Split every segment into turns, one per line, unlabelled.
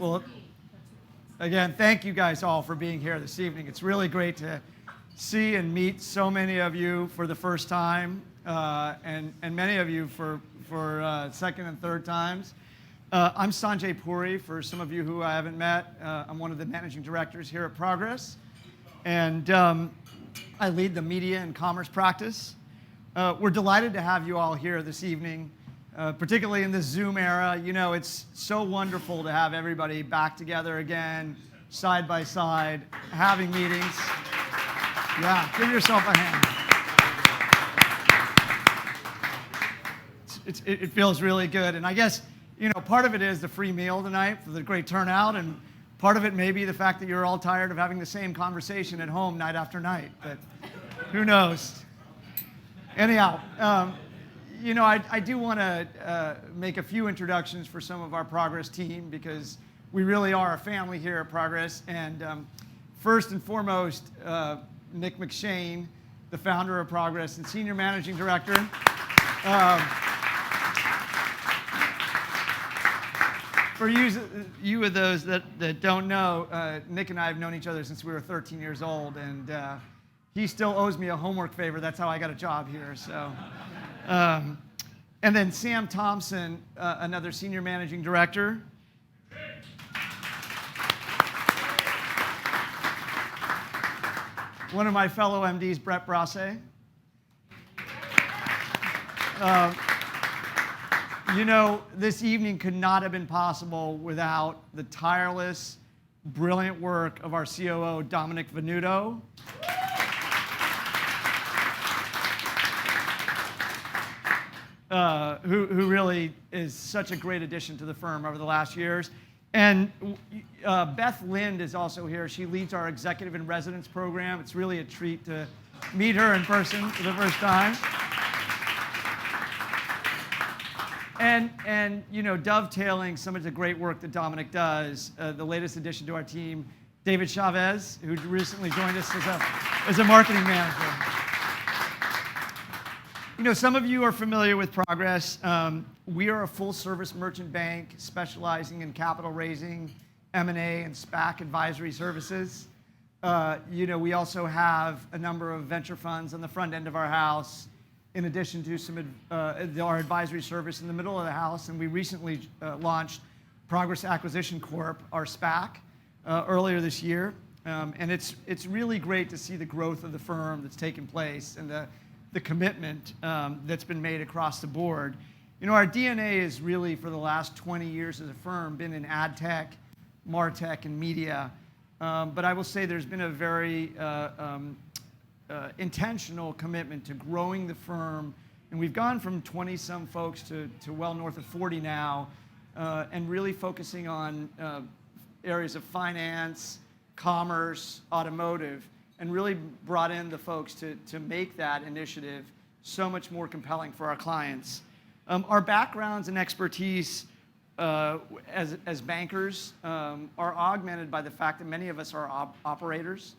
Well, again, thank you guys all for being here this evening. It's really great to see and meet so many of you for the first time, and many of you for second and third times. I'm Sanjay Puri. For some of you who I haven't met, I'm one of the managing directors here at Progress, and I lead the media and commerce practice. We're delighted to have you all here this evening. Particularly in this Zoom era, you know, it's so wonderful to have everybody back together again, side by side, having meetings. Yeah, give yourself a hand. It feels really good. And I guess, you know, part of it is the free meal tonight for the great turnout, and part of it may be the fact that you're all tired of having the same conversation at home night after night, but who knows? Anyhow, you know, I do want to make a few introductions for some of our Progress team because we really are a family here at Progress. And first and foremost, Nick McShane, the founder of Progress and senior managing director. For you of those that don't know, Nick and I have known each other since we were 13 years old, and he still owes me a homework favor. That's how I got a job here. So. And then Sam Thompson, another senior managing director. One of my fellow MDs, Brett Brasse. You know, this evening could not have been possible without the tireless, brilliant work of our COO, Dominic Venuto. Who really is such a great addition to the firm over the last years. And Beth Lind is also here. She leads our Executive in Residence program. It's really a treat to meet her in person for the first time. And you know, dovetailing some of the great work that Dominic does, the latest addition to our team, David Chavez, who recently joined us as a marketing manager. You know, some of you are familiar with Progress. We are a full-service merchant bank specializing in capital raising, M&A, and SPAC advisory services. You know, we also have a number of venture funds on the front end of our house, in addition to some our advisory service in the middle of the house. And we recently launched Progress Acquisition Corp, our SPAC, earlier this year. And it's really great to see the growth of the firm that's taken place and the commitment that's been made across the board. You know, our DNA is really, for the last 20 years as a firm, been in ad tech, martech, and media. But I will say there's been a very intentional commitment to growing the firm. And we've gone from 20-some folks to well north of 40 now, and really focusing on areas of finance, commerce, automotive, and really brought in the folks to make that initiative so much more compelling for our clients. Our backgrounds and expertise as bankers are augmented by the fact that many of us are operators.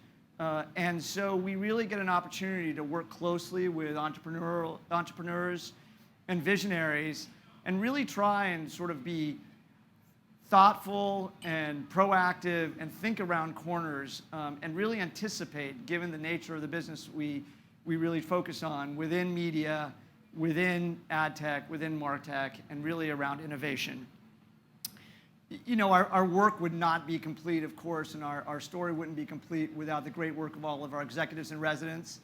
And so we really get an opportunity to work closely with entrepreneurs and visionaries and really try and sort of be thoughtful and proactive and think around corners and really anticipate, given the nature of the business we really focus on within media, within ad tech, within martech, and really around innovation. You know, our work would not be complete, of course, and our story wouldn't be complete without the great work of all of our executives in residence.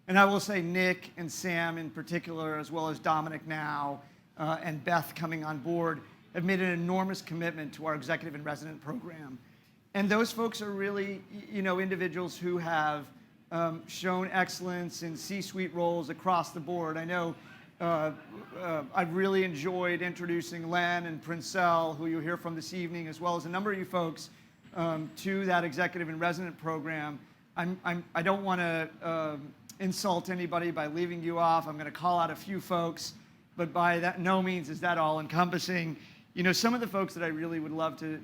And I will say Nick and Sam in particular, as well as Dominic now, and Beth coming on board, have made an enormous commitment to our executive and resident program. And those folks are really, you know, individuals who have shown excellence in C-suite roles across the board. I know I've really enjoyed introducing Len and Princell, who you'll hear from this evening, as well as a number of you folks, to that executive and resident program. I don't want to insult anybody by leaving you off. I'm going to call out a few folks, but by that, no means is that all encompassing. You know, some of the folks that I really would love to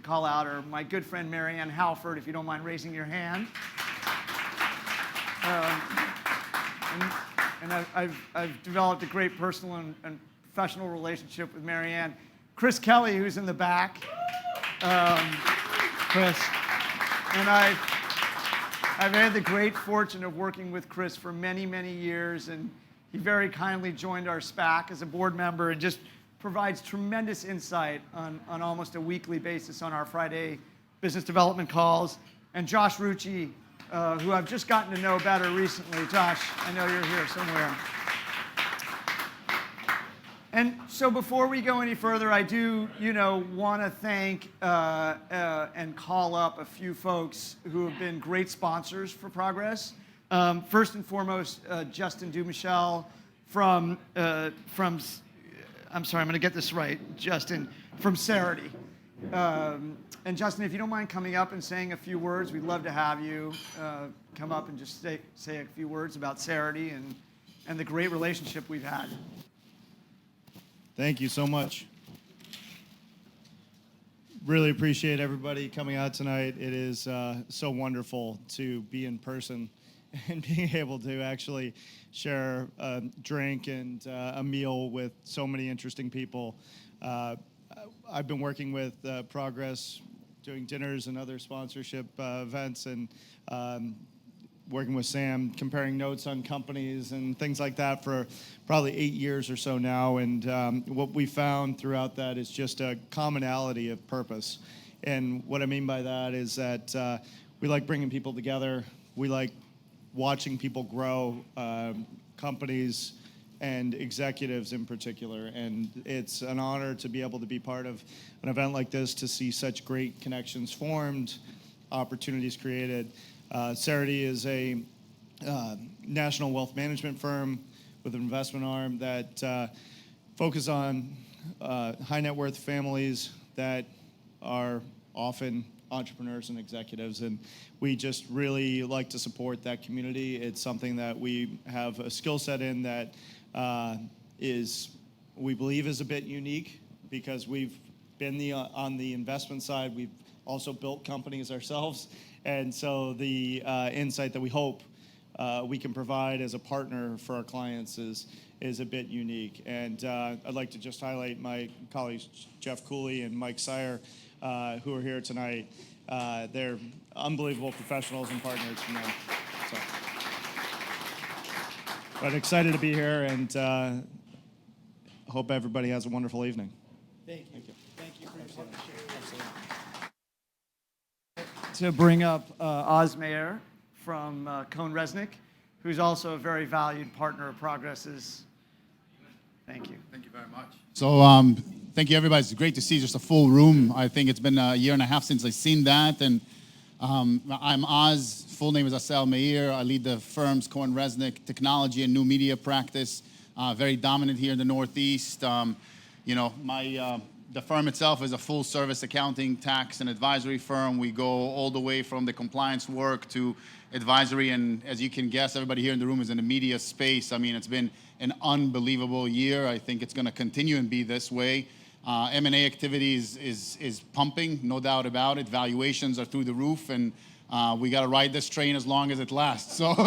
call out are my good friend Marianne Halford, if you don't mind raising your hand. And I've developed a great personal and professional relationship with Marianne. Chris Kelly, who's in the back. Chris. And I've had the great fortune of working with Chris for many, many years, and he very kindly joined our SPAC as a board member and just provides tremendous insight on almost a weekly basis on our Friday business development calls. And Josh Rucci, who I've just gotten to know better recently. Josh, I know you're here somewhere. And so before we go any further, I do, want to thank and call up a few folks who have been great sponsors for Progress. First and foremost, Justin Dumichel from I'm sorry, I'm going to get this right, Justin, from Cerity. And Justin, if you don't mind coming up and saying a few words, we'd love to have you come up and just say a few words about Cerity and the great relationship we've had.
Thank you so much. Really appreciate everybody coming out tonight. It is so wonderful to be in person and being able to actually share a drink and a meal with so many interesting people. I've been working with Progress, doing dinners and other sponsorship events, and working with Sam, comparing notes on companies and things like that for probably 8 years or so now. And what we found throughout that is just a commonality of purpose. And what I mean by that is that we like bringing people together. We like watching people grow, companies and executives in particular. And it's an honor to be able to be part of an event like this, to see such great connections formed, opportunities created. Cerity is a national wealth management firm with an investment arm that focus on high net worth families that are often entrepreneurs and executives, and we just really like to support that community. It's something that we have a skill set in that we believe is a bit unique, because we've been on the investment side. We've also built companies ourselves, and so the insight that we hope we can provide as a partner for our clients is a bit unique. And I'd like to just highlight my colleagues, Jeff Cooley and Mike Sire, who are here tonight. They're unbelievable professionals and partners from them. So. But excited to be here, and hope everybody has a wonderful evening.
Thank you. Thank you for your partnership. To bring up Oz Mayer from Cohn Resnick, who's also a very valued partner of Progress's. Thank you.
Thank you very much. So thank you, everybody. It's great to see just a full room. I think it's been a year and a half since I've seen that. And I'm Oz. Full name is Asel Meir. I lead the firm's Cohn Resnick technology and new media practice. Very dominant here in the Northeast. The firm itself is a full-service accounting, tax, and advisory firm. We go all the way from the compliance work to advisory, and as you can guess, everybody here in the room is in the media space. I mean, it's been an unbelievable year. I think it's going to continue and be this way. M&A activity is pumping, no doubt about it. Valuations are through the roof, and we got to ride this train as long as it lasts. So,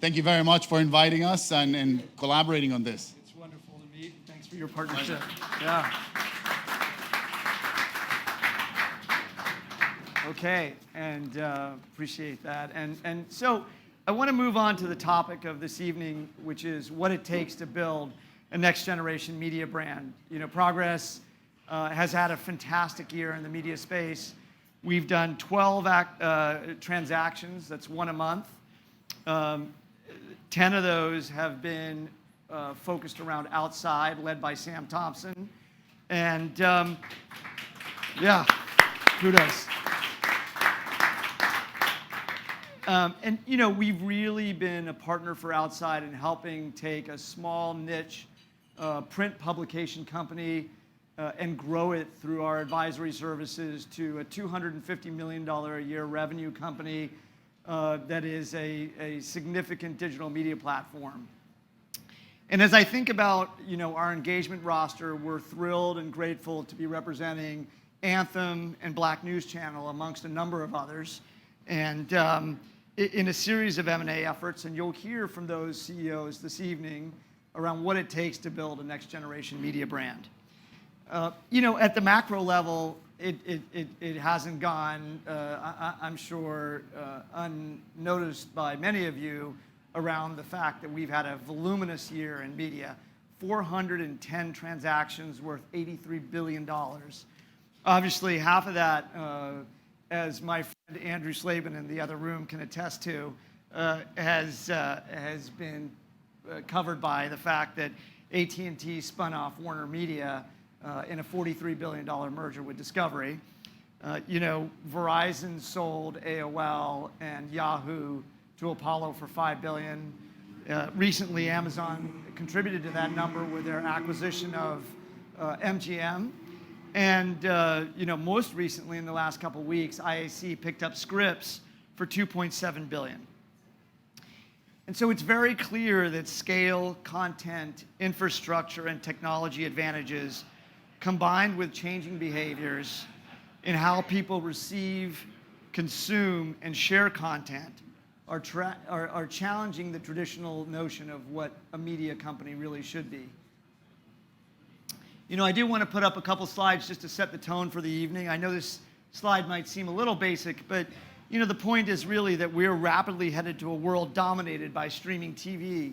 thank you very much for inviting us and collaborating on this.
For your partnership. Yeah. Okay, and appreciate that. And so I want to move on to the topic of this evening, which is what it takes to build a next generation media brand. Progress has had a fantastic year in the media space. We've done 12 transactions, that's one a month. 10 of those have been focused around outside, led by Sam Thompson. And yeah, kudos. And we've really been a partner for outside in helping take a small niche print publication company and grow it through our advisory services to a $250 million a year revenue company that is a significant digital media platform. And as I think about our engagement roster, we're thrilled and grateful to be representing Anthem and Black News Channel, amongst a number of others, and in a series of M&A efforts. And you'll hear from those CEOs this evening around what it takes to build a next generation media brand. At the macro level, it hasn't gone, I'm sure, unnoticed by many of you around the fact that we've had a voluminous year in media. 410 transactions worth $83 billion. Obviously, half of that, as my friend Andrew Slavin in the other room can attest to, has been covered by the fact that AT&T spun off Warner Media in a $43 billion merger with Discovery. Verizon sold AOL and Yahoo to Apollo for $5 billion. Recently, Amazon contributed to that number with their acquisition of MGM. And most recently, in the last couple of weeks, IAC picked up Scripps for $2.7 billion. And so it's very clear that scale, content, infrastructure, and technology advantages, combined with changing behaviors in how people receive, consume, and share content, are challenging the traditional notion of what a media company really should be. I do want to put up a couple slides just to set the tone for the evening. I know this slide might seem a little basic, but the point is really that we're rapidly headed to a world dominated by streaming TV.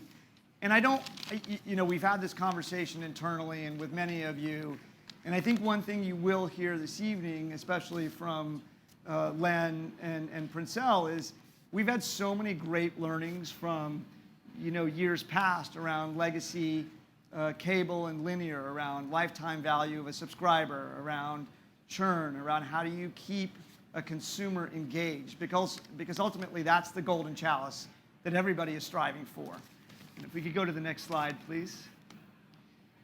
And we've had this conversation internally and with many of you, and I think one thing you will hear this evening, especially from Len and Princell, is we've had so many great learnings from years past around legacy cable and linear, around lifetime value of a subscriber, around churn, around how do you keep a consumer engaged, because ultimately that's the golden chalice that everybody is striving for. And if we could go to the next slide, please.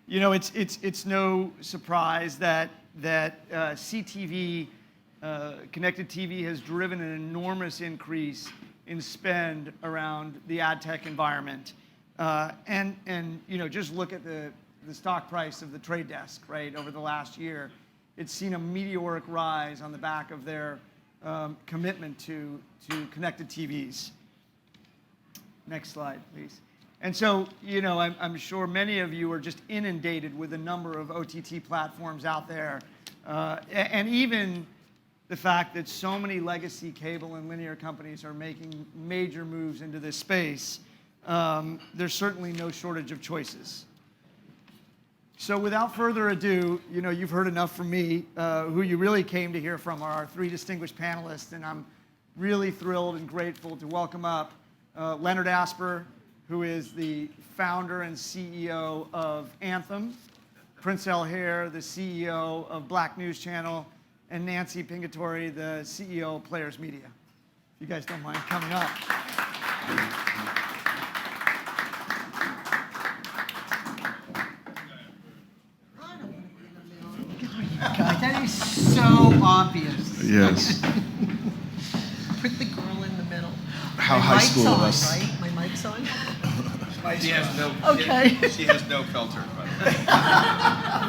It's no surprise that CTV, connected TV, has driven an enormous increase in spend around the ad tech environment. And just look at the stock price of the Trade Desk, right, over the last year. It's seen a meteoric rise on the back of their commitment to connected TVs. Next slide, please. And so, I'm sure many of you are just inundated with a number of OTT platforms out there. And even the fact that so many legacy cable and linear companies are making major moves into this space, there's certainly no shortage of choices. So without further ado, you've heard enough from me. Who you really came to hear from are our three distinguished panelists, and I'm really thrilled and grateful to welcome up Leonard Asper, who is the founder and CEO of Anthem, Princell Haer, the CEO of Black News Channel, and Nancy Pingatore, the CEO of Players Media. If you guys don't mind coming up.
God, that is so obvious.
Yes.
Put the girl in the middle.
How
My
high
mic's
school of
on,
us.
right? My mic's on?
She has no.
Okay.
She has no filter.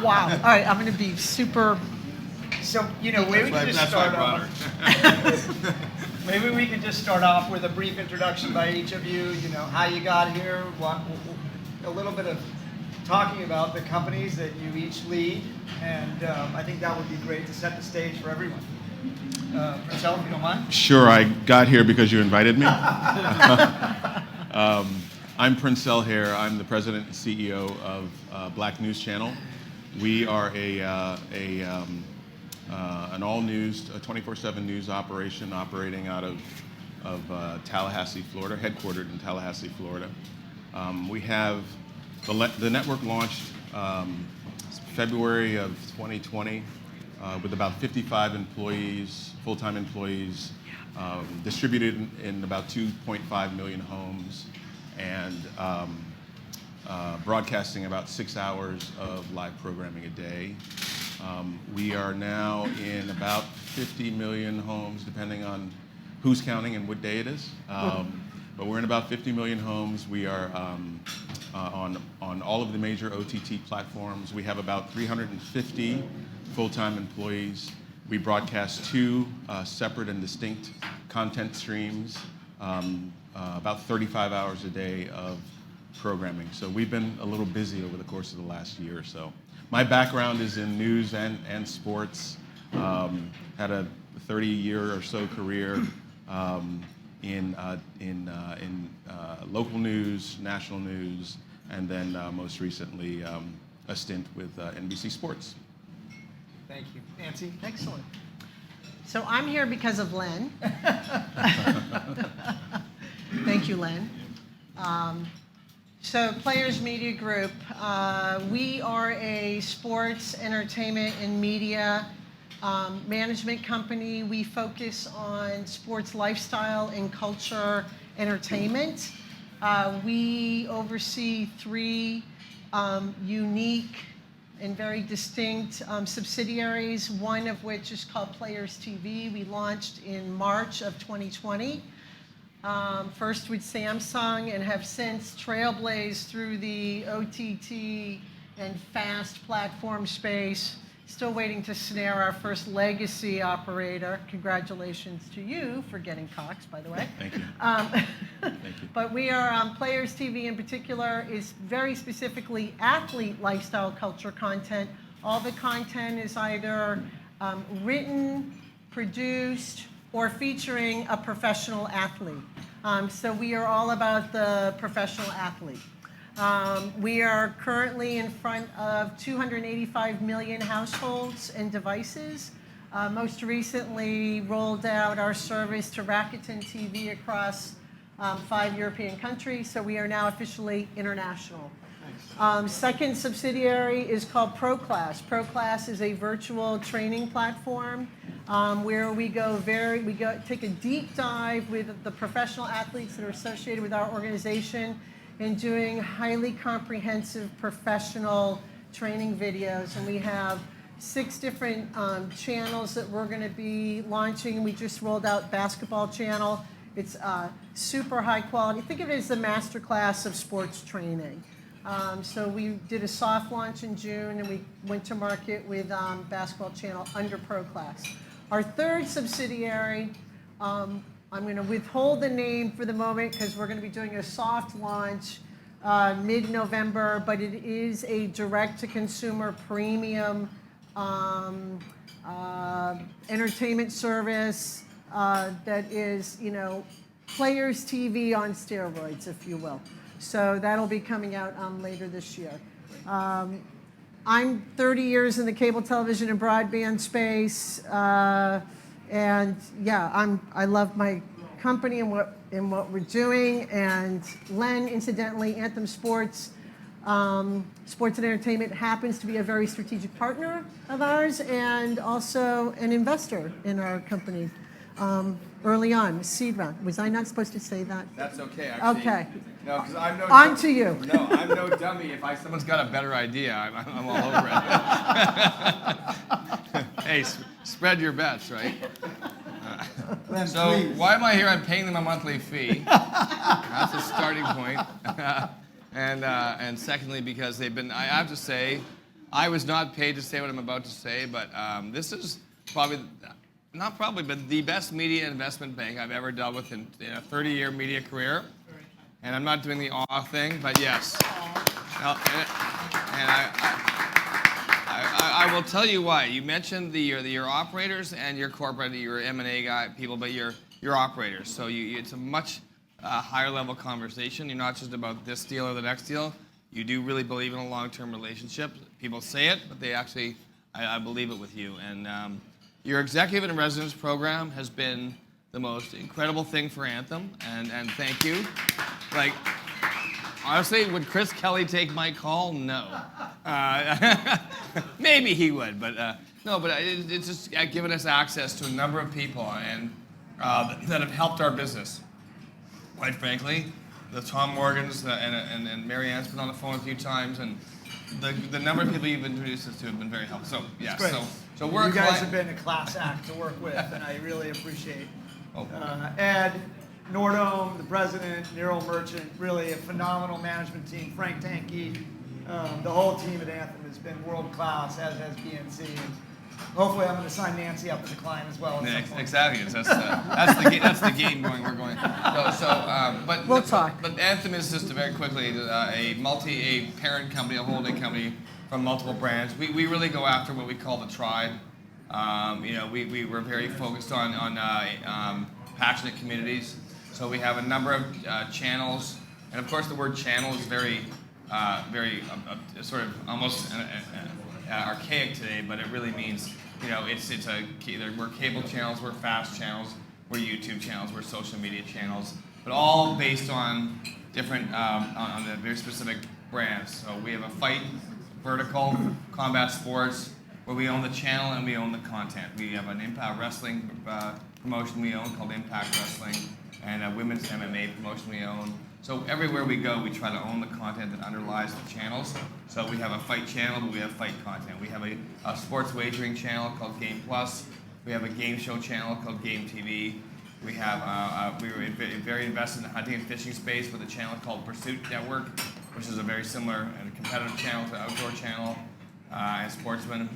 Wow. All right, I'm going to be super.
So, maybe we could just
That's why I
start
brought
off.
her.
Maybe we could just start off with a brief introduction by each of you. How you got here, a little bit of talking about the companies that you each lead, and I think that would be great to set the stage for everyone. Princell, if you don't mind.
Sure, I got here because you invited me. I'm Princell Haer. I'm the president and CEO of Black News Channel. We are an all-news, 24/7 news operation operating out of Tallahassee, Florida, headquartered in Tallahassee, Florida. We have the network launched February of 2020 with about 55 employees, full-time employees, distributed in about 2.5 million homes, and broadcasting about 6 hours of live programming a day. We are now in about 50 million homes, depending on who's counting and what day it is. But we're in about 50 million homes. We are on all of the major OTT platforms. We have about 350 full-time employees. We broadcast two separate and distinct content streams, about 35 hours a day of programming. So we've been a little busy over the course of the last year or so. my background is in news and sports. Had a 30-year or so career in local news, national news, and then most recently a stint with NBC Sports.
Thank you. Nancy?
Excellent. So I'm here because of Len. Thank you, Len. So Players Media Group, we are a sports, entertainment, and media management company. We focus on sports lifestyle and culture entertainment. We oversee 3 unique and very distinct subsidiaries, one of which is called Players TV. We launched in March of 2020, first with Samsung, and have since trailblazed through the OTT and FAST platform space. Still waiting to snare our first legacy operator. Congratulations to you for getting Cox, by the way.
Thank you. Thank you.
But we are, Players TV in particular is very specifically athlete lifestyle culture content. All the content is either written, produced, or featuring a professional athlete. So we are all about the professional athlete. We are currently in front of 285 million households and devices. Most recently rolled out our service to Rakuten TV across 5 European countries, so we are now officially international. Second subsidiary is called ProClass. ProClass is a virtual training platform where we take a deep dive with the professional athletes that are associated with our organization in doing highly comprehensive professional training videos. And we have 6 different channels that we're going to be launching. We just rolled out Basketball Channel. It's super high quality. Think of it as the masterclass of sports training. So we did a soft launch in June, and we went to market with Basketball Channel under ProClass. Our third subsidiary, I'm going to withhold the name for the moment because we're going to be doing a soft launch mid-November, but it is a direct-to-consumer premium entertainment service that is, Players TV on steroids, if you will. So that'll be coming out later this year. I'm 30 years in the cable television and broadband space. And yeah, I love my company and what we're doing. And Len, incidentally, Anthem Sports, Sports and Entertainment happens to be a very strategic partner of ours and also an investor in our company early on, seed round. Was I not supposed to say that?
That's okay, actually.
Okay.
No, because I'm no.
On to you.
No, I'm no dummy. If someone's got a better idea, I'm all over it. Hey, spread your bets, right? So why am I here? I'm paying them a monthly fee. That's a starting point. And secondly, because they've been. I have to say, I was not paid to say what I'm about to say, but this is probably. Not probably, but the best media investment bank I've ever dealt with in a 30-year media career. And I'm not doing the awe thing, but yes. And I will tell you why. You mentioned your operators and your corporate, your M&A guy people, but your operators. So it's a much higher level conversation. You're not just about this deal or the next deal. You do really believe in a long-term relationship. People say it, but they actually, I believe it with you. And your executive in residence program has been the most incredible thing for Anthem, and thank you. Like, honestly, would Chris Kelly take my call? No. Maybe he would, but no. But it's just given us access to a number of people and that have helped our business. Quite frankly, the Tom Morgans and Mary Ann's been on the phone a few times, and the number of people you've introduced us to have been very helpful. So yes, so we're
you guys have been a class act to work with, and I really appreciate Ed Nordholm, the president, Nero Merchant, really a phenomenal management team. Frank Tanky, the whole team at Anthem has been world class, as has PNC. Hopefully, I'm going to sign Nancy up as a client as well. At some point.
Exactly. That's the game going. We're going. But
We'll talk.
But Anthem is just very quickly a parent company, a holding company from multiple brands. We really go after what we call the tribe. We're very focused on passionate communities. So we have a number of channels, and of course the word channel is very sort of almost archaic today, but it really means, we're cable channels, we're fast channels, we're YouTube channels, we're social media channels, but all based on different, on the very specific brands. So we have a fight vertical, combat sports, where we own the channel and we own the content. We have an Impact Wrestling promotion we own called Impact Wrestling, and a women's MMA promotion we own. So everywhere we go, we try to own the content that underlies the channels. So we have a fight channel, but we have fight content. We have a sports wagering channel called Game Plus. We have a game show channel called Game TV. We have we were very invested in the hunting and fishing space with a channel called Pursuit Network, which is a very similar and competitive channel to the Outdoor Channel. And Sportsman,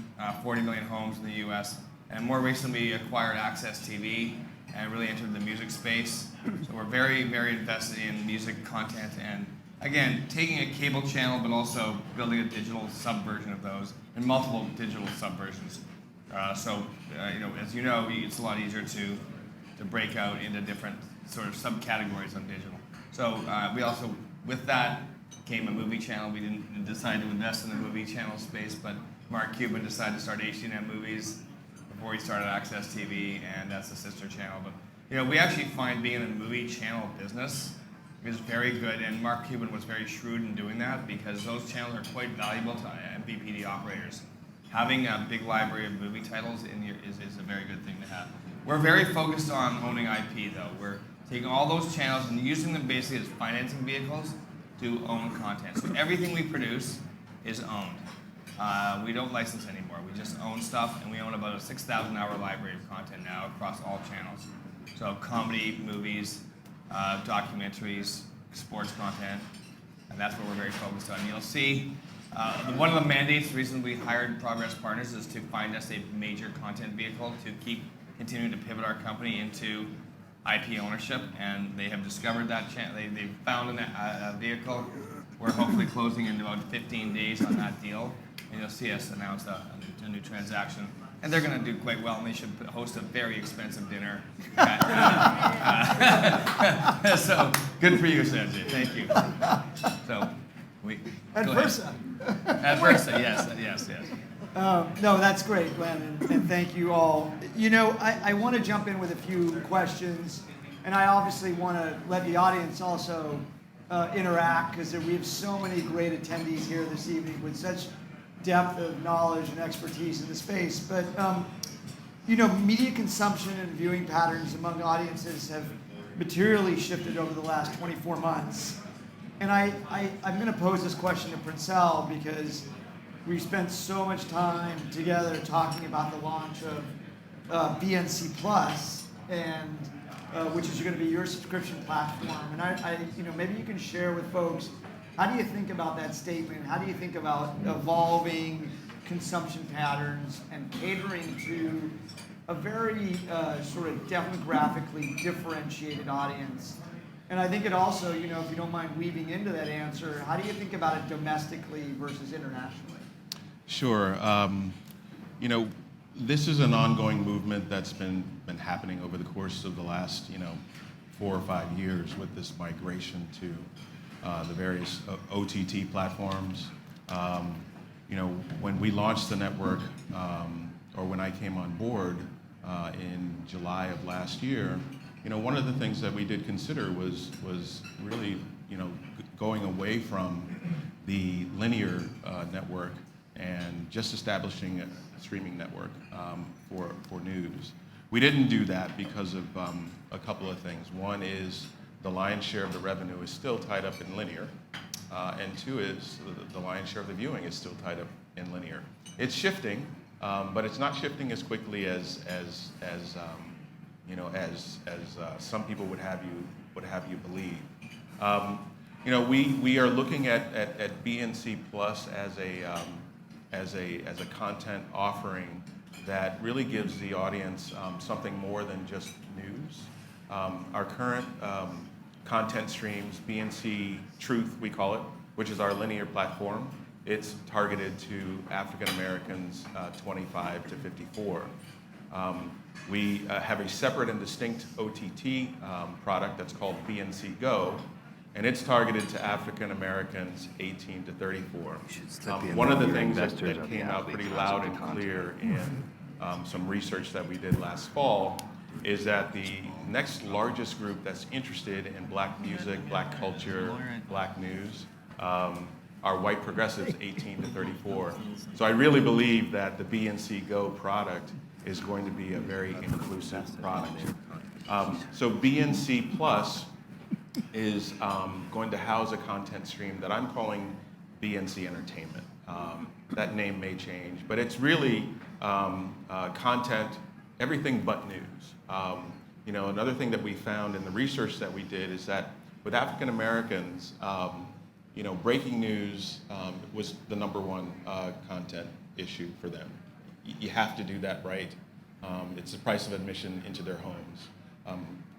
40 million homes in the U.S. And more recently, we acquired Access TV and really entered the music space. So we're very, very invested in music content and, again, taking a cable channel but also building a digital subversion of those and multiple digital subversions. As you know, it's a lot easier to break out into different sort of subcategories on digital. So we also, with that, came a movie channel. We didn't decide to invest in the movie channel space, but Mark Cuban decided to start HDNet Movies before he started Access TV, and that's the sister channel. But we actually find being in the movie channel business is very good, and Mark Cuban was very shrewd in doing that because those channels are quite valuable to MVPD operators. Having a big library of movie titles is a very good thing to have. We're very focused on owning IP, though. We're taking all those channels and using them basically as financing vehicles to own content. So everything we produce is owned. We don't license anymore. We just own stuff, and we own about a 6,000-hour library of content now across all channels. So comedy, movies, documentaries, sports content, and that's what we're very focused on. You'll see one of the mandates, the reason we hired Progress Partners is to find us a major content vehicle to keep continuing to pivot our company into IP ownership, and they have discovered that they've found a vehicle. We're hopefully closing in about 15 days on that deal, and you'll see us announce a new transaction. And they're going to do quite well, and they should host a very expensive dinner. So good for you, Sanjay. Thank you. So
Adversa.
Adversa, yes.
No, that's great, Glenn, and thank you all. I want to jump in with a few questions, and I obviously want to let the audience also interact because we have so many great attendees here this evening with such depth of knowledge and expertise in the space. But, media consumption and viewing patterns among audiences have materially shifted over the last 24 months. And I'm going to pose this question to Princell because we spent so much time together talking about the launch of BNC Plus, and which is going to be your subscription platform. And maybe you can share with folks, how do you think about that statement? How do you think about evolving consumption patterns and catering to a very sort of demographically differentiated audience? And I think it also, if you don't mind weaving into that answer, how do you think about it domestically versus internationally?
Sure. This is an ongoing movement that's been happening over the course of the last 4 or 5 years with this migration to the various OTT platforms. When we launched the network, or when I came on board in July of last year, one of the things that we did consider was really going away from the linear network and just establishing a streaming network for news. We didn't do that because of a couple of things. One is the lion's share of the revenue is still tied up in linear, and two is the lion's share of the viewing is still tied up in linear. It's shifting, but it's not shifting as quickly as some people would have you believe. We are looking at BNC Plus as a content offering that really gives the audience something more than just news. Our current content streams, BNC Truth, we call it, which is our linear platform, it's targeted to African Americans 25 to 54. We have a separate and distinct OTT product that's called BNC Go, and it's targeted to African Americans 18 to 34. One of the things that came out pretty loud and clear in some research that we did last fall is that the next largest group that's interested in Black music, Black culture, Black news are white progressives 18 to 34. So I really believe that the BNC Go product is going to be a very inclusive product. So BNC Plus is going to house a content stream that I'm calling BNC Entertainment. That name may change, but it's really content, everything but news. Another thing that we found in the research that we did is that with African Americans, breaking news was the number one content issue for them. You have to do that right. It's the price of admission into their homes.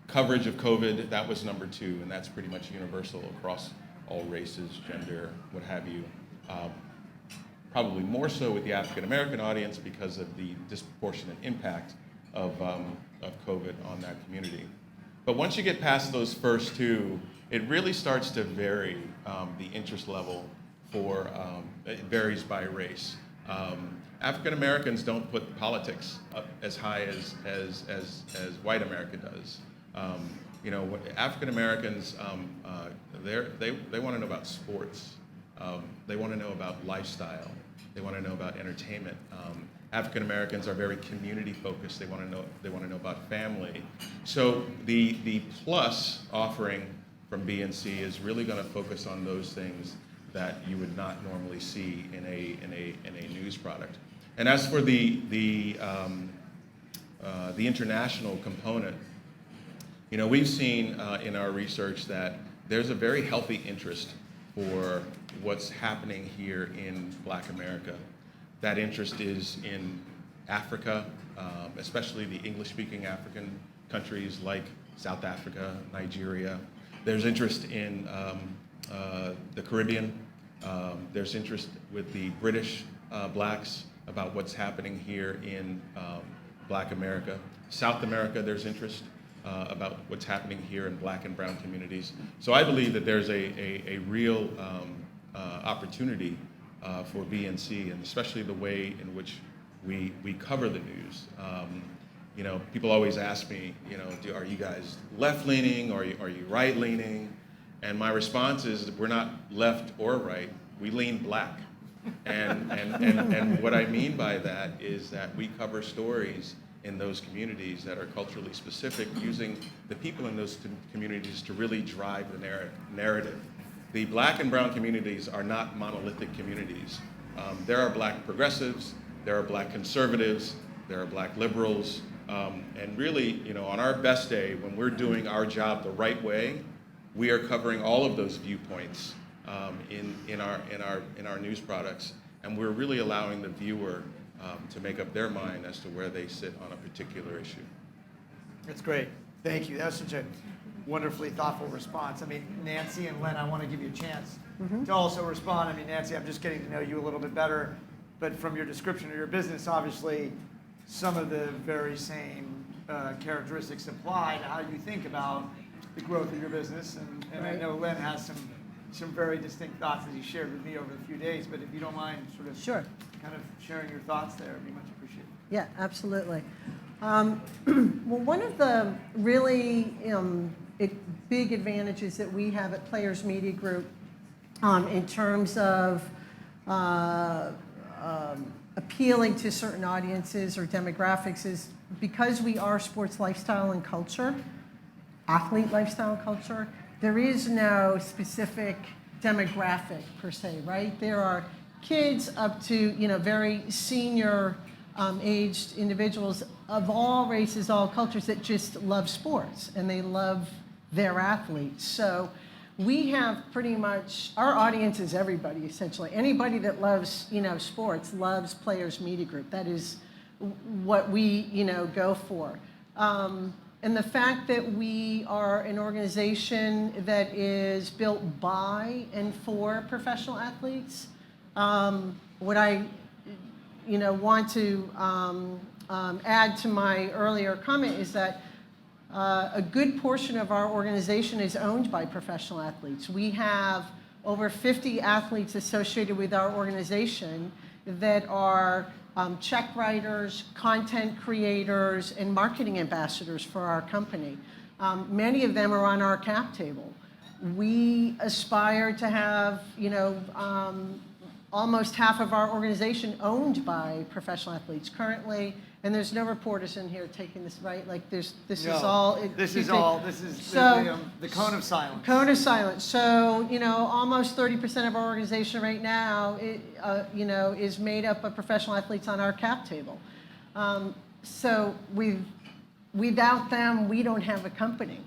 Coverage of COVID, that was number two, and that's pretty much universal across all races, gender, what have you. Probably more so with the African American audience because of the disproportionate impact of COVID on that community. But once you get past those first two, it really starts to vary the interest level for, it varies by race. African Americans don't put politics up as high as white America does. African Americans, they want to know about sports. They want to know about lifestyle. They want to know about entertainment. African Americans are very community focused. They want to know about family. So the plus offering from BNC is really going to focus on those things that you would not normally see in a news product. And as for the international component, we've seen in our research that there's a very healthy interest for what's happening here in Black America. That interest is in Africa, especially the English-speaking African countries like South Africa, Nigeria. There's interest in the Caribbean. There's interest with the British Blacks about what's happening here in Black America. South America, there's interest about what's happening here in Black and brown communities. So I believe that there's a real opportunity for BNC, and especially the way in which we cover the news. People always ask me, are you guys left-leaning or are you right-leaning? And my response is we're not left or right, we lean Black. And what I mean by that is that we cover stories in those communities that are culturally specific, using the people in those communities to really drive the narrative. The Black and brown communities are not monolithic communities. There are Black progressives, there are Black conservatives, there are Black liberals, and really, on our best day, when we're doing our job the right way, we are covering all of those viewpoints in our news products, and we're really allowing the viewer to make up their mind as to where they sit on a particular issue.
That's great. Thank you. That was such a wonderfully thoughtful response. I mean, Nancy and Len, I want to give you a chance to also respond. I mean, Nancy, I'm just getting to know you a little bit better, but from your description of your business, obviously, some of the very same characteristics apply to how you think about the growth of your business. And I know Len has some very distinct thoughts that he shared with me over the few days, but if you don't mind sort of kind of sharing your thoughts there, it'd be much appreciated.
Yeah, absolutely. Well, one of the really big advantages that we have at Players Media Group in terms of appealing to certain audiences or demographics is because we are sports lifestyle and culture, athlete lifestyle and culture, there is no specific demographic per se, right? There are kids up to very senior aged individuals of all races, all cultures that just love sports and they love their athletes. So we have pretty much, our audience is everybody essentially. Anybody that loves sports loves Players Media Group. That is what we, go for. And the fact that we are an organization that is built by and for professional athletes, what I, want to add to my earlier comment is that a good portion of our organization is owned by professional athletes. We have over 50 athletes associated with our organization that are check writers, content creators, and marketing ambassadors for our company. Many of them are on our cap table. We aspire to have, almost half of our organization owned by professional athletes currently, and there's no reporters in here taking this, right? Like this is all.
This is
So,
the cone of silence.
Cone of silence. So, almost 30% of our organization right now, is made up of professional athletes on our cap table. So without them, we don't have a company,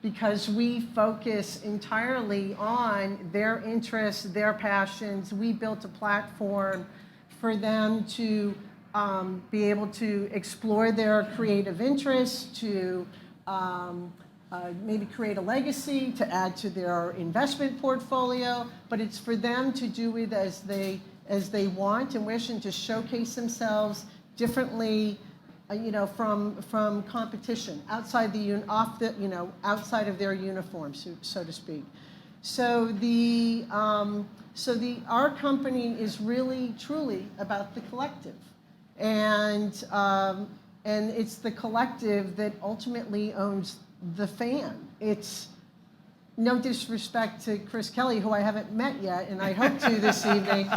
because we focus entirely on their interests, their passions. We built a platform for them to be able to explore their creative interests, to maybe create a legacy, to add to their investment portfolio, but it's for them to do it as they want and wish, and to showcase themselves differently, from competition outside outside of their uniforms, so to speak. So our company is really truly about the collective, and it's the collective that ultimately owns the fan. It's no disrespect to Chris Kelly, who I haven't met yet, and I hope to this evening.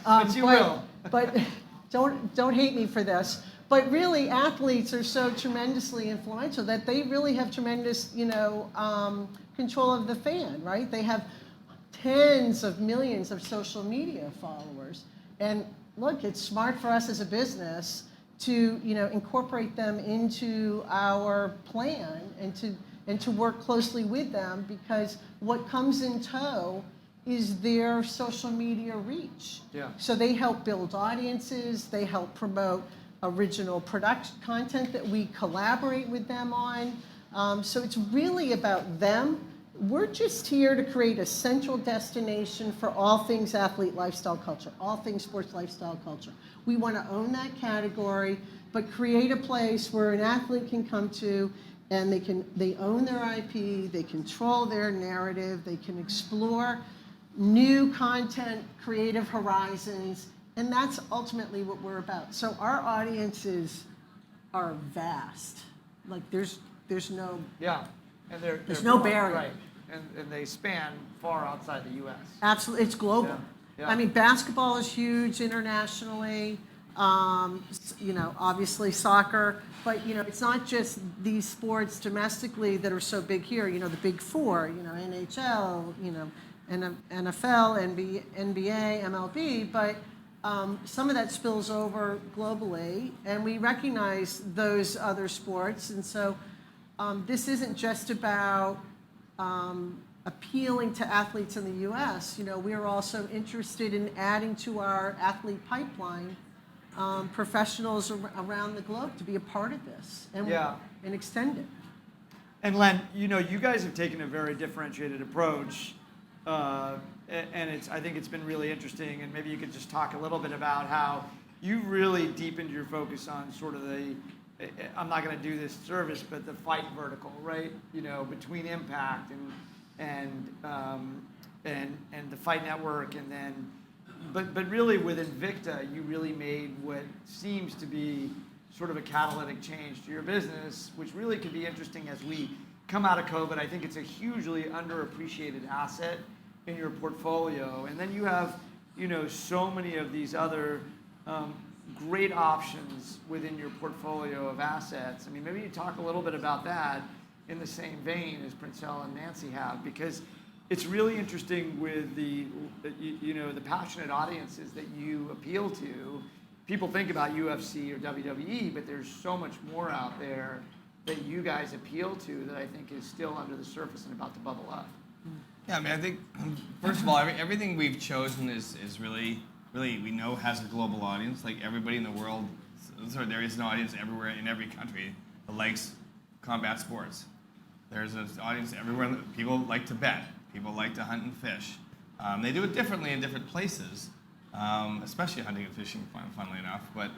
But you will.
But don't hate me for this. But really, athletes are so tremendously influential that they really have tremendous, control of the fan, right? They have tens of millions of social media followers. And look, it's smart for us as a business to, incorporate them into our plan and to work closely with them, because what comes in tow is their social media reach.
Yeah.
So they help build audiences, they help promote original production content that we collaborate with them on. So it's really about them. We're just here to create a central destination for all things athlete lifestyle culture, all things sports lifestyle culture. We want to own that category, but create a place where an athlete can come to, and they own their IP, they control their narrative, they can explore new content, creative horizons, and that's ultimately what we're about. So our audiences are vast. Like there's no
Yeah, and
There's
they're
no
broad,
barrier.
right? And they span far outside the U.S.
absolutely, it's global.
Yeah, yeah.
I mean, basketball is huge internationally. Obviously soccer, but it's not just these sports domestically that are so big here. The big four, NHL, NFL, NBA, MLB, but some of that spills over globally, and we recognize those other sports. And so this isn't just about appealing to athletes in the U.S. We are also interested in adding to our athlete pipeline professionals around the globe to be a part of this and extend it.
And Len, you guys have taken a very differentiated approach, and I think it's been really interesting. And maybe you could just talk a little bit about how you really deepened your focus on sort of I'm not going to do this service, but the fight vertical, right? Between Impact and the Fight Network, and then, but really with Invicta, you really made what seems to be sort of a catalytic change to your business, which really could be interesting as we come out of COVID. I think it's a hugely underappreciated asset in your portfolio, and then you have, so many of these other great options within your portfolio of assets. I mean, maybe you talk a little bit about that in the same vein as Princell and Nancy have, because it's really interesting with the passionate audiences that you appeal to. People think about UFC or WWE, but there's so much more out there that you guys appeal to that I think is still under the surface and about to bubble up.
Yeah, I mean, I think, first of all, everything we've chosen is really we know has a global audience. Like everybody in the world there is an audience everywhere in every country that likes combat sports. There's an audience everywhere. People like to bet. People like to hunt and fish. They do it differently in different places, especially hunting and fishing, funnily enough. But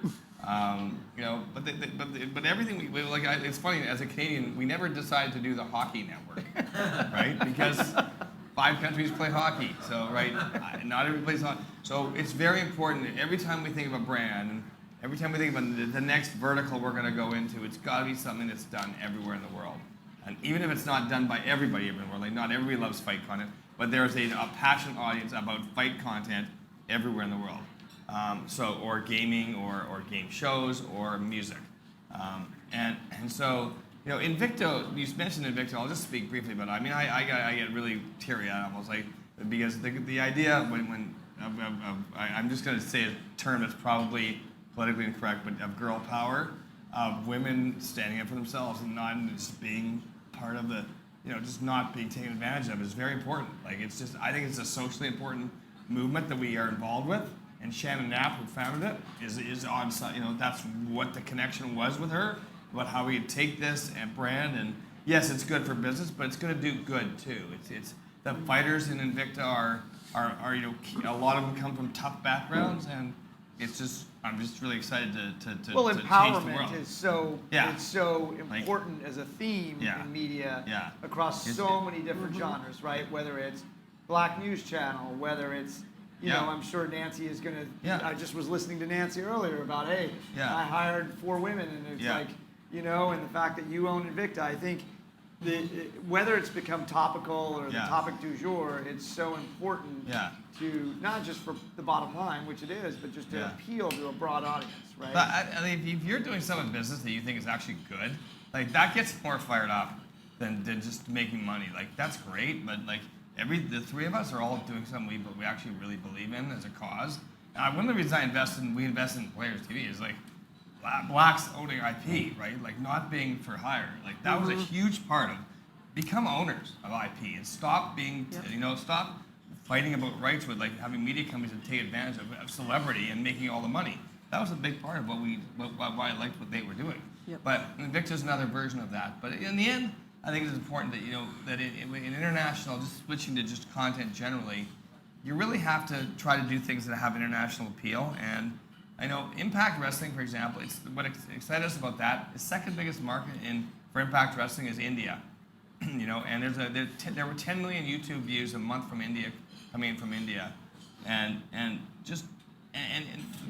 but everything we like. It's funny, as a Canadian, we never decided to do the hockey network, right? Because 5 countries play hockey, so right, not everybody plays hockey. So it's very important that every time we think of a brand, and every time we think about the next vertical we're going to go into, it's got to be something that's done everywhere in the world. And even if it's not done by everybody everywhere in the world, like not everybody loves fight content, but there's a passionate audience about fight content everywhere in the world. Or gaming, or game shows, or music. And so, Invicto, you mentioned Invicto, I'll just speak briefly about it. I mean, I get really teary-eyed almost, like, because the idea I'm just going to say a term that's probably politically incorrect, but of girl power, of women standing up for themselves and not just being part of the, just not being taken advantage of is very important. Like, I think it's a socially important movement that we are involved with. And Shannon Knapp, who founded it, is on, that's what the connection was with her, about how we take this and brand, and yes, it's good for business, but it's going to do good too. It's the fighters in Invicta are a lot of them come from tough backgrounds, and I'm just really excited to change the world.
Empowerment is so
Yeah.
it's so important as a theme
Yeah.
in media
Yeah.
across so many different genres, right? Whether it's Black News Channel, whether it's I'm sure Nancy is gonna.
Yeah.
I just was listening to Nancy earlier about, hey,
Yeah.
I hired 4 women, and it's
Yeah.
like, and the fact that you own Invicta, I think. Whether it's become topical or the
Yeah.
topic du jour, it's so important
Yeah.
to not just for the bottom line, which it is, but just to
Yeah.
appeal to a broad audience, right?
But I mean, if you're doing some in business that you think is actually good, like that gets more fired up than just making money. Like that's great, but like the 3 of us are all doing something we actually really believe in as a cause. One of the reasons we invest in Players TV is like blacks owning IP, right? Like not being for hire. Like that was a huge part of become owners of IP and stop being, stop fighting about rights with like having media companies that take advantage of celebrity and making all the money. That was a big part of why I liked what they were doing.
Yep.
But Invicta's another version of that. But in the end, I think it's important that that in international, just switching to just content generally, you really have to try to do things that have international appeal. And I know Impact Wrestling, for example, what excited us about that. The second biggest market for Impact Wrestling is India. And there were 10 million YouTube views a month from India, coming in from India, and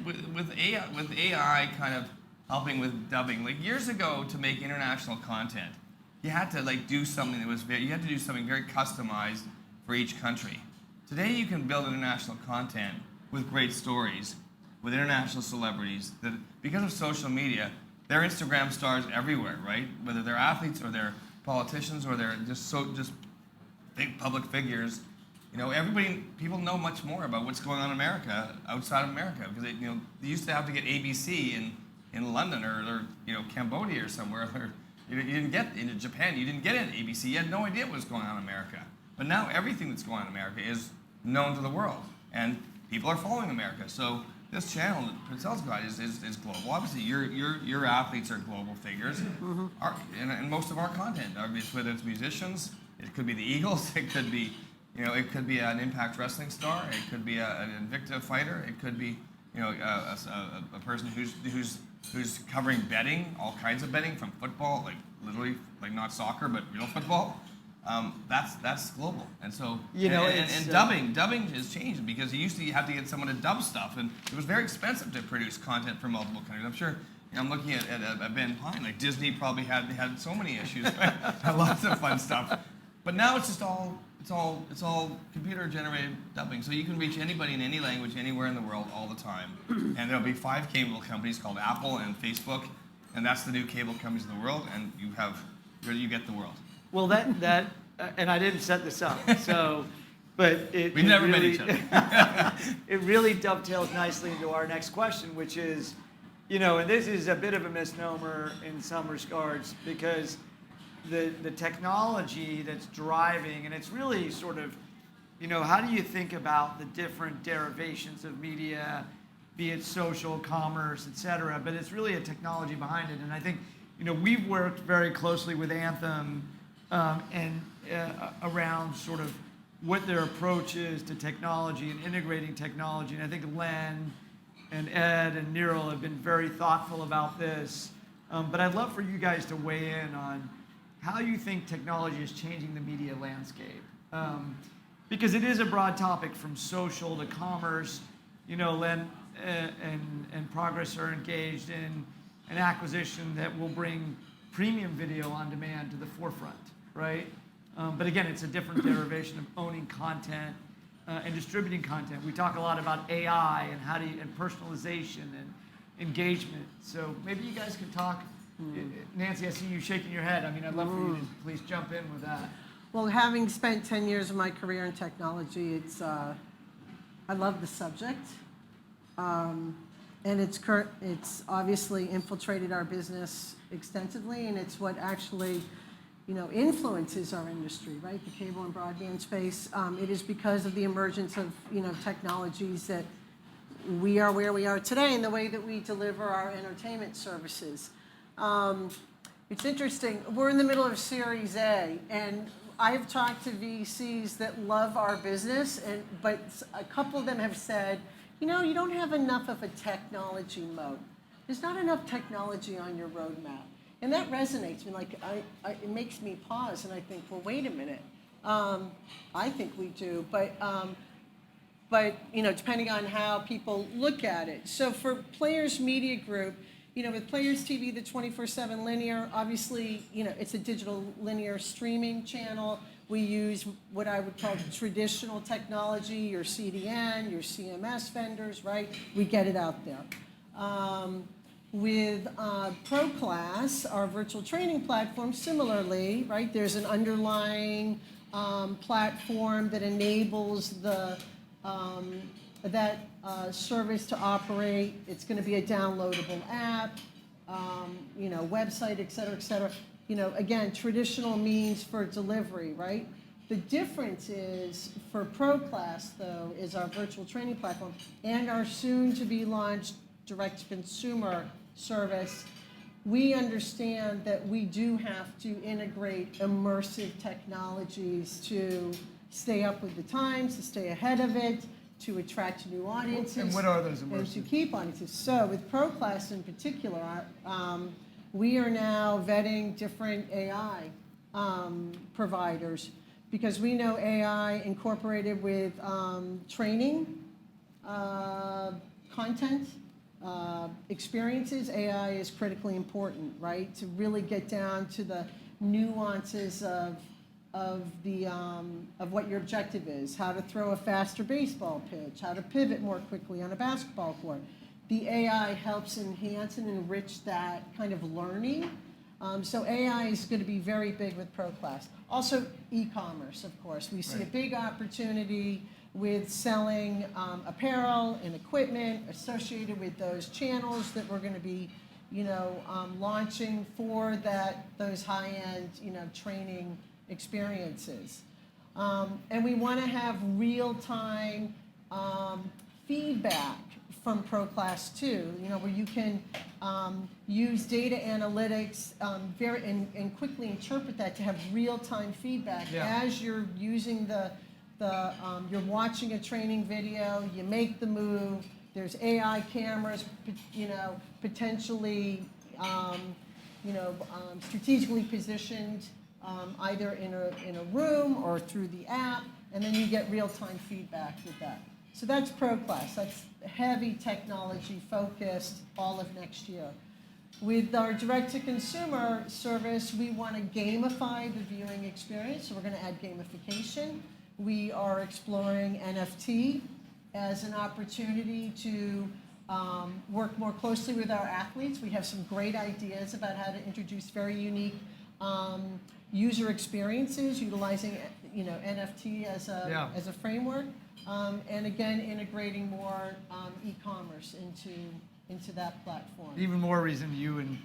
with AI kind of helping with dubbing. Like years ago, to make international content, you had to do something you had to do something very customized for each country. Today, you can build international content with great stories, with international celebrities that, because of social media, they're Instagram stars everywhere, right? Whether they're athletes or they're politicians or they're just big public figures. People know much more about what's going on in America outside of America because they used to have to get ABC in London or Cambodia or somewhere. You didn't get into Japan. You didn't get into ABC. You had no idea what was going on in America. But now everything that's going on in America is known to the world, and people are following America. So this channel, Parcells Guide, is global. Obviously, your athletes are global figures, and most of our content, whether it's musicians, it could be the Eagles, it could be, it could be an Impact Wrestling star, it could be an Invicta fighter, it could be, a person who's covering betting, all kinds of betting, from football, like literally, like not soccer, but real football. That's global, and so and dubbing has changed because you used to have to get someone to dub stuff, and it was very expensive to produce content for multiple countries. I'm sure. I'm looking at Ben Pine. Like Disney probably had so many issues, had lots of fun stuff, but now it's just all computer generated dubbing, so you can reach anybody in any language anywhere in the world all the time. And there'll be 5 cable companies called Apple and Facebook, and that's the new cable companies in the world, and you get the world.
Well, that and I didn't set this up, so, but
We never met each other.
It really dovetails nicely into our next question, which is, and this is a bit of a misnomer in some regards because the technology that's driving, and it's really sort of, how do you think about the different derivations of media be it social, commerce, et cetera, but it's really a technology behind it. And I think, we've worked very closely with Anthem around sort of what their approach is to technology and integrating technology. And I think Len and Ed and Niril have been very thoughtful about this. But I'd love for you guys to weigh in on how you think technology is changing the media landscape. Because it is a broad topic, from social to commerce. Len and Progress are engaged in an acquisition that will bring premium video on demand to the forefront, right? But again, it's a different derivation of owning content and distributing content. We talk a lot about AI and personalization and engagement. So maybe you guys could talk. Nancy, I see you shaking your head. I mean, I'd love for you to please jump in with that.
Well, having spent 10 years of my career in technology, I love the subject. And it's obviously infiltrated our business extensively, and it's what actually, influences our industry, right? The cable and broadband space. It is because of the emergence of, technologies that we are where we are today in the way that we deliver our entertainment services. It's interesting. We're in the middle of Series A, and I've talked to VCs that love our business, but a couple of them have said, you don't have enough of a technology moat. There's not enough technology on your roadmap. And that resonates. It makes me pause, and I think, well, wait a minute. I think we do, but depending on how people look at it. So for Players Media Group, with Players TV, the 24/7 linear, obviously, it's a digital linear streaming channel. We use what I would call traditional technology, your CDN, your CMS vendors, right? We get it out there. With ProClass, our virtual training platform, similarly, right? There's an underlying platform that enables that service to operate. It's going to be a downloadable app, website, et cetera, et cetera. Again, traditional means for delivery, right? The difference is for ProClass, though, is our virtual training platform and our soon-to-be launched direct-to-consumer service. We understand that we do have to integrate immersive technologies to stay up with the times, to stay ahead of it, to attract new audiences.
And what are those
And
immersive?
to keep audiences. So with ProClass in particular, we are now vetting different AI providers because we know AI incorporated with training, content, experiences, AI is critically important, right? To really get down to the nuances of what your objective is, how to throw a faster baseball pitch, how to pivot more quickly on a basketball court. The AI helps enhance and enrich that kind of learning. So AI is going to be very big with ProClass. Also, e-commerce, of course. We see a big opportunity with selling apparel and equipment associated with those channels that we're going to be, launching for those high-end, training experiences. And we want to have real-time feedback from ProClass too, where you can use data analytics and quickly interpret that to have real-time feedback as you're using you're watching a training video, you make the move. There's AI cameras, potentially, strategically positioned either in a room or through the app, and then you get real-time feedback with that. So that's ProClass. That's heavy technology focused all of next year. With our direct-to-consumer service, we want to gamify the viewing experience, so we're going to add gamification. We are exploring NFT as an opportunity to work more closely with our athletes. We have some great ideas about how to introduce very unique user experiences utilizing NFT as a framework. And again, integrating more e-commerce into that platform.
Even more reason you and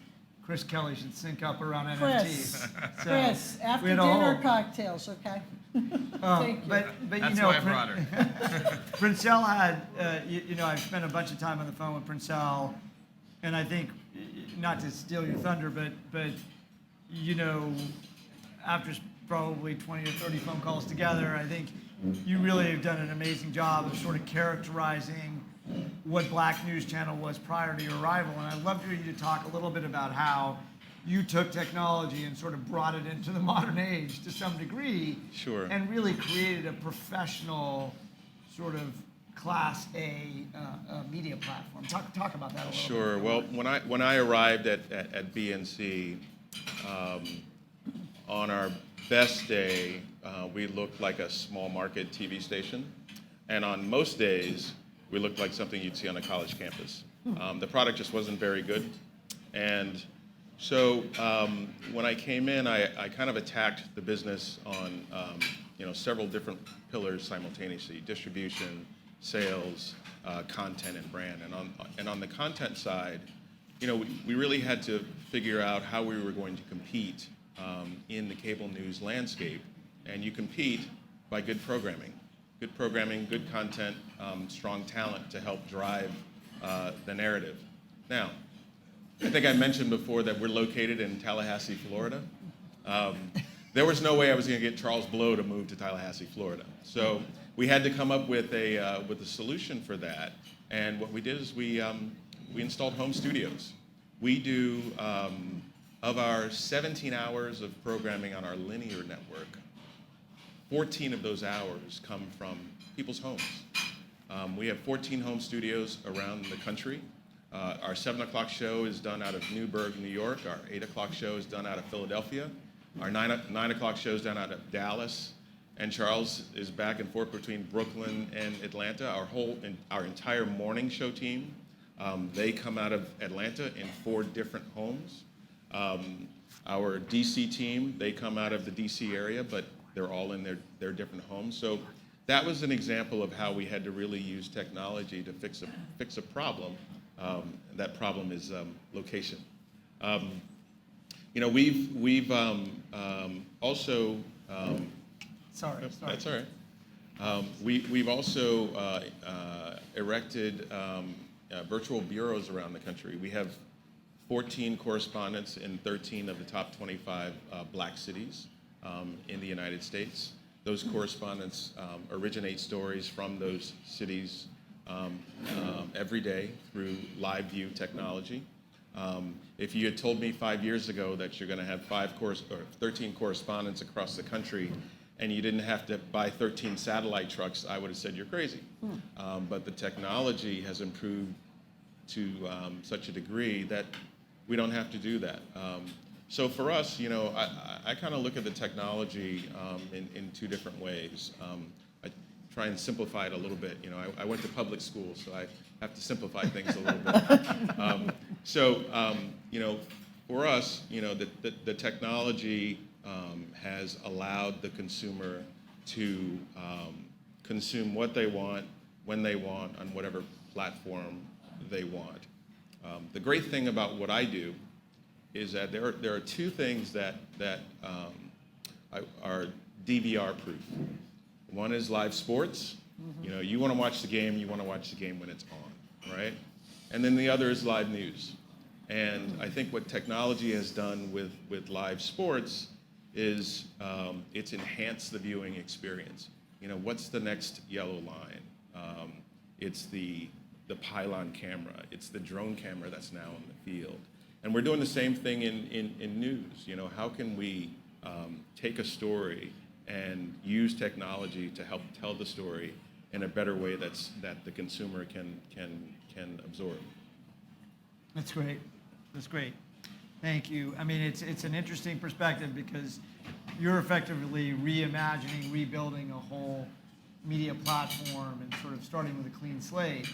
Chris Kelly should sync up around
Chris,
NFTs.
Chris, after
we had a
dinner
whole-
cocktails, okay? Thank you.
But
That's
you know,
why I brought her.
Princell had, you know, I've spent a bunch of time on the phone with Princell, and I think, not to steal your thunder, but you know, after probably 20 or 30 phone calls together, I think you really have done an amazing job of sort of characterizing what Black News Channel was prior to your arrival. And I'd love for you to talk a little bit about how you took technology and sort of brought it into the modern age to some degree.
Sure.
And really created a professional sort of class A media platform. Talk about that a little bit.
Sure. Well, when I arrived at BNC, on our best day, we looked like a small market TV station, and on most days, we looked like something you'd see on a college campus. The product just wasn't very good, and so when I came in, I kind of attacked the business on several different pillars simultaneously: distribution, sales, content, and brand. And on the content side, we really had to figure out how we were going to compete in the cable news landscape. And you compete by good programming, good content, strong talent to help drive the narrative. Now, I think I mentioned before that we're located in Tallahassee, Florida. There was no way I was going to get Charles Blow to move to Tallahassee, Florida. So we had to come up with a solution for that. And what we did is we installed home studios. We do, of our 17 hours of programming on our linear network, 14 of those hours come from people's homes. We have 14 home studios around the country. Our 7 o'clock show is done out of Newburgh, New York. Our 8 o'clock show is done out of Philadelphia. Our 9 o'clock show is done out of Dallas. And Charles is back and forth between Brooklyn and Atlanta. Our entire morning show team, they come out of Atlanta in 4 different homes. Our DC team, they come out of the DC area, but they're all in their different homes. So that was an example of how we had to really use technology to fix a problem. That problem is location. We've also.
Sorry.
That's all right. We've also erected virtual bureaus around the country. We have 14 correspondents in 13 of the top 25 black cities in the United States. Those correspondents originate stories from those cities every day through live view technology. If you had told me 5 years ago that you're going to have 13 correspondents across the country and you didn't have to buy 13 satellite trucks, I would have said you're crazy. But the technology has improved to such a degree that we don't have to do that. So for us, I kind of look at the technology in 2 different ways. I try and simplify it a little bit. I went to public school, so I have to simplify things a little bit. For us, the technology has allowed the consumer to consume what they want, when they want, on whatever platform they want. The great thing about what I do is that there are 2 things that are DVR proof. One is live sports. Mm-hmm. You want to watch the game, you want to watch the game when it's on, right? And then the other is live news. And I think what technology has done with live sports is it's enhanced the viewing experience. What's the next yellow line? It's the pylon camera. It's the drone camera that's now in the field. And we're doing the same thing in news. How can we take a story and use technology to help tell the story in a better way that the consumer can absorb?
That's great. That's great. Thank you. I mean, it's an interesting perspective because you're effectively reimagining, rebuilding a whole media platform and sort of starting with a clean slate.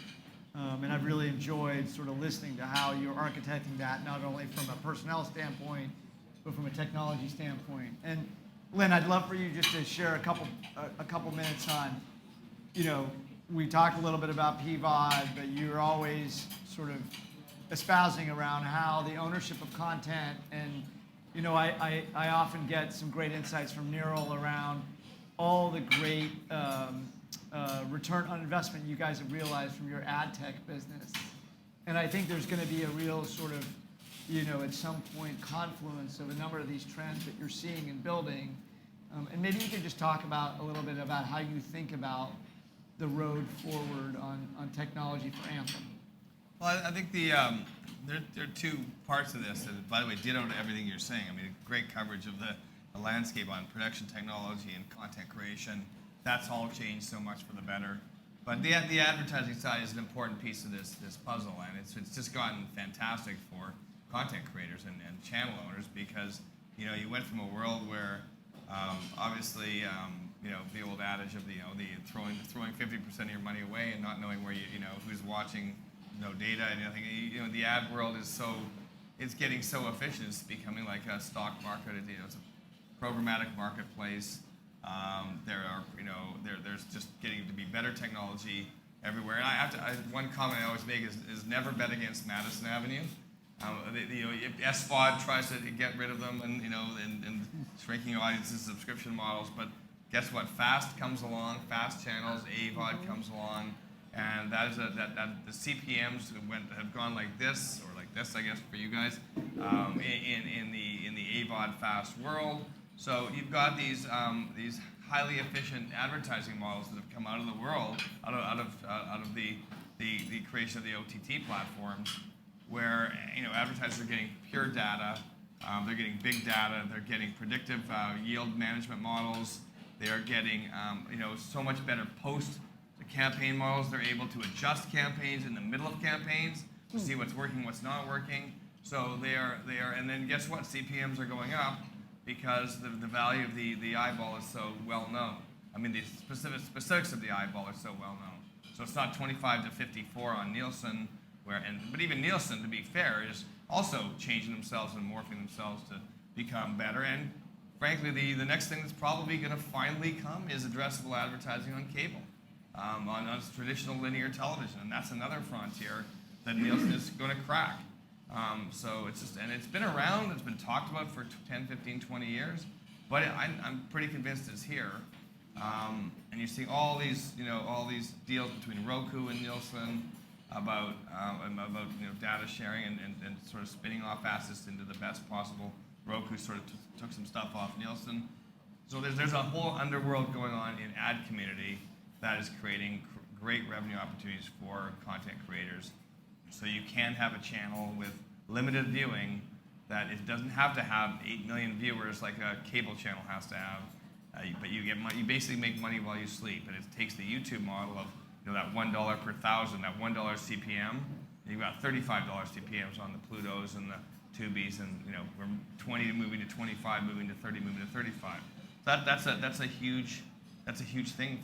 And I've really enjoyed sort of listening to how you're architecting that, not only from a personnel standpoint, but from a technology standpoint. And Lynn, I'd love for you just to share a couple minutes on, we talked a little bit about PVOD, but you're always sort of espousing around how the ownership of content, and I often get some great insights from Nirul around all the great return on investment you guys have realized from your ad tech business. And I think there's going to be a real sort of, at some point, confluence of a number of these trends that you're seeing and building. And maybe you could just talk about a little bit about how you think about the road forward on technology for Anthem.
Well, I think there are two parts of this. And by the way, ditto to everything you're saying. I mean, great coverage of the landscape on production technology and content creation. That's all changed so much for the better. But the advertising side is an important piece of this puzzle, and it's just gotten fantastic for content creators and channel owners, because you went from a world where obviously the old adage of the throwing 50% of your money away and not knowing where who's watching, no data and everything. The ad world it's getting so efficient. It's becoming like a stock market. It's a programmatic marketplace. There's just getting to be better technology everywhere. And one comment I always make is never bet against Madison Avenue. If SVOD tries to get rid of them and shrinking audiences, subscription models, but guess what? Fast comes along, fast channels, AVOD comes along, and that is that the CPMs have gone like this, or like this, I guess, for you guys, in the AVOD fast world. So you've got these highly efficient advertising models that have come out of the world, out of the creation of the OTT platforms, where advertisers are getting pure data, they're getting big data, they're getting predictive yield management models, they are getting so much better post-campaign models. They're able to adjust campaigns in the middle of campaigns to see what's working, what's not working. So they are, and then guess what? CPMs are going up because the value of the eyeball is so well known. I mean, the specifics of the eyeball are so well known. So it's not 25 to 54 on Nielsen. But even Nielsen, to be fair, is also changing themselves and morphing themselves to become better. And frankly, the next thing that's probably going to finally come is addressable advertising on cable, on traditional linear television, and that's another frontier that Nielsen is going to crack. So it's been around, it's been talked about for 10, 15, 20 years, but I'm pretty convinced it's here. And you see all these deals between Roku and Nielsen about data sharing and sort of spinning off assets into the best possible. Roku sort of took some stuff off Nielsen. So there's a whole underworld going on in ad community that is creating great revenue opportunities for content creators. So you can have a channel with limited viewing that it doesn't have to have 8 million viewers like a cable channel has to have, but you basically make money while you sleep. And it takes the YouTube model of that $1 per thousand, that $1 CPM. You've got $35 CPMs on the Plutos and the Tubies, and we're 20 moving to 25, moving to 30, moving to 35. That's a huge thing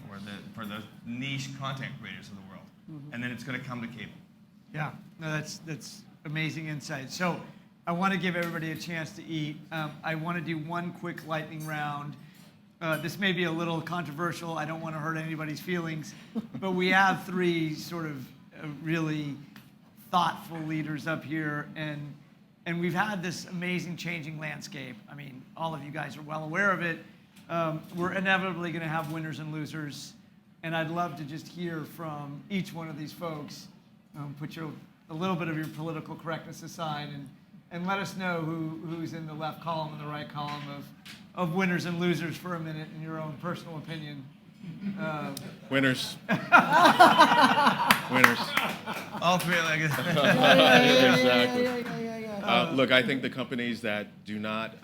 for the niche content creators of the world. Mm-hmm. And then it's going to come to cable.
Yeah, no, that's amazing insight. So I want to give everybody a chance to eat. I want to do one quick lightning round. This may be a little controversial. I don't want to hurt anybody's feelings, but we have three sort of really thoughtful leaders up here, and we've had this amazing changing landscape. I mean, all of you guys are well aware of it. We're inevitably going to have winners and losers, and I'd love to just hear from each one of these folks. Put a little bit of your political correctness aside, and let us know who's in the left column and the right column of winners and losers for a minute in your own personal opinion.
Winners. Winners.
All three like it.
Exactly. Look, I think the companies that do not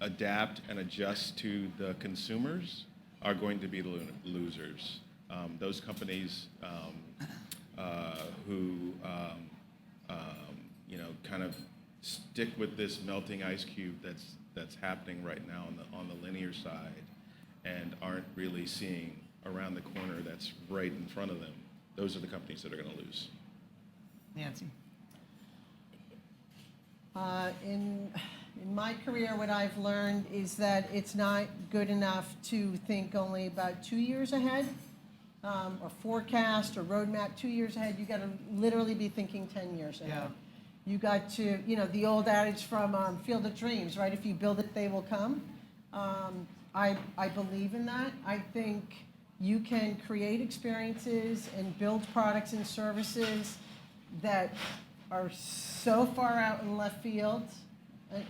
adapt and adjust to the consumers are going to be losers. Those companies who kind of stick with this melting ice cube that's happening right now on the linear side and aren't really seeing around the corner that's right in front of them, those are the companies that are going to lose.
Nancy.
In my career, what I've learned is that it's not good enough to think only about 2 years ahead, or forecast or roadmap 2 years ahead. You got to literally be thinking 10 years ahead.
Yeah.
You got to, the old adage from Field of Dreams, right? If you build it, they will come. I believe in that. I think you can create experiences and build products and services that are so far out in left field,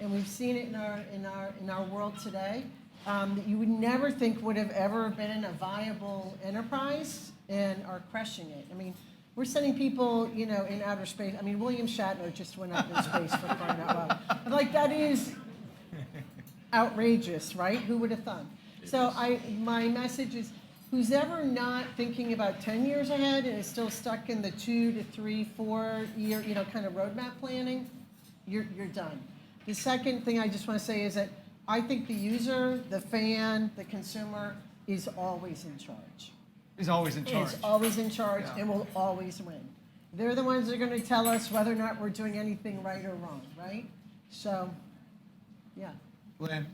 and we've seen it in our world today, that you would never think would have ever been a viable enterprise, and are crushing it. I mean, we're sending people, in outer space. I mean, William Shatner just went up in space for crying out loud. Like, that is outrageous, right? Who would have thought? So my message is, who's ever not thinking about 10 years ahead and is still stuck in the 2 to 3, 4 year, kind of roadmap planning, you're done. The second thing I just want to say is that I think the user, the fan, the consumer is always in charge.
He's always in charge.
Is always in charge
Yeah.
and will always win. They're the ones that are going to tell us whether or not we're doing anything right or wrong, right? So, yeah.
Lynn?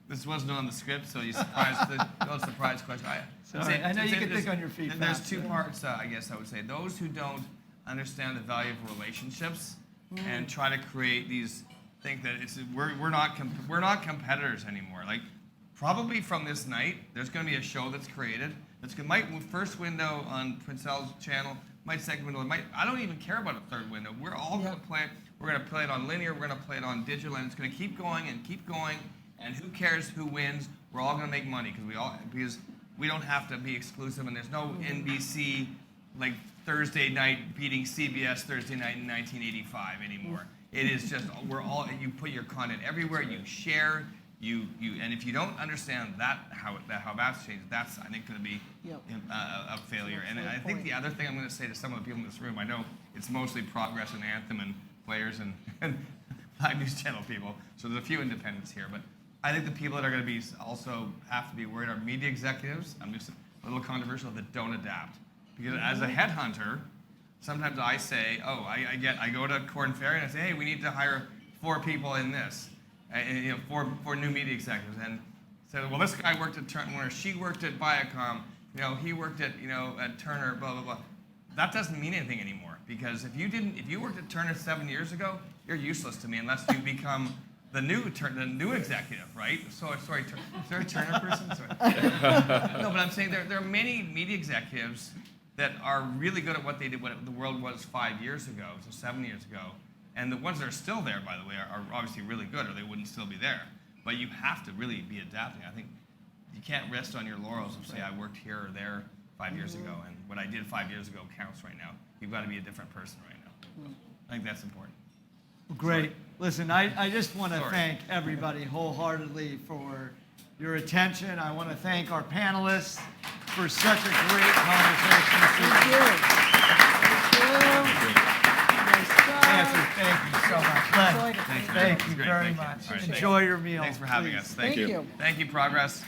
This wasn't on the script, so you surprised no surprise question.
Sorry, I know you can think on your feet
There's
fast.
two parts, I guess I would say. Those who don't understand the value of relationships and try to create these, think that we're not competitors anymore. Like, probably from this night, there's going to be a show that's created. Might first window on Princel's channel, might second window, I don't even care about a third window. We're all going to play it. We're going to play it on linear. We're going to play it on digital, and it's going to keep going and keep going. And who cares who wins? We're all going to make money because we don't have to be exclusive. And there's no NBC like Thursday night beating CBS Thursday night in 1985 anymore. It is just you put your content everywhere. You share. And if you don't understand how that's changed, that's, I think, going to be a failure. And I think the other thing I'm going to say to some of the people in this room, I know it's mostly Progress and Anthem and players and Live News Channel people, so there's a few independents here, but I think the people that are going to be also have to be worried are media executives. I'm just a little controversial, that don't adapt, because as a headhunter, sometimes I say, I go to Korn Ferry and I say, hey, we need to hire 4 people in this. And, 4 new media executives, and said, well, this guy worked at Turner, she worked at Viacom, he worked at at Turner, blah blah blah. That doesn't mean anything anymore, because if you worked at Turner 7 years ago, you're useless to me unless you become the new executive, right? So sorry, is there a Turner person? Sorry. No, but I'm saying there are many media executives that are really good at what they did, what the world was 5 years ago, so 7 years ago. And the ones that are still there, by the way, are obviously really good, or they wouldn't still be there. But you have to really be adapting. I think you can't rest on your laurels and say, I worked here or there 5 years ago, and what I did 5 years ago counts right now. You've got to be a different person right now. I think that's important.
Great. Listen, I just want to
Sorry.
thank everybody wholeheartedly for your attention. I want to thank our panelists for such a great conversation.
Thank you. Nice job.
Nancy, thank you so much. Len,
Enjoyed it.
Thanks, man.
thank
It's
you
great.
very
Thank you.
much.
All right,
Enjoy your meal.
Thanks for having
please.
us.
Thank you.
Thank you, Progress.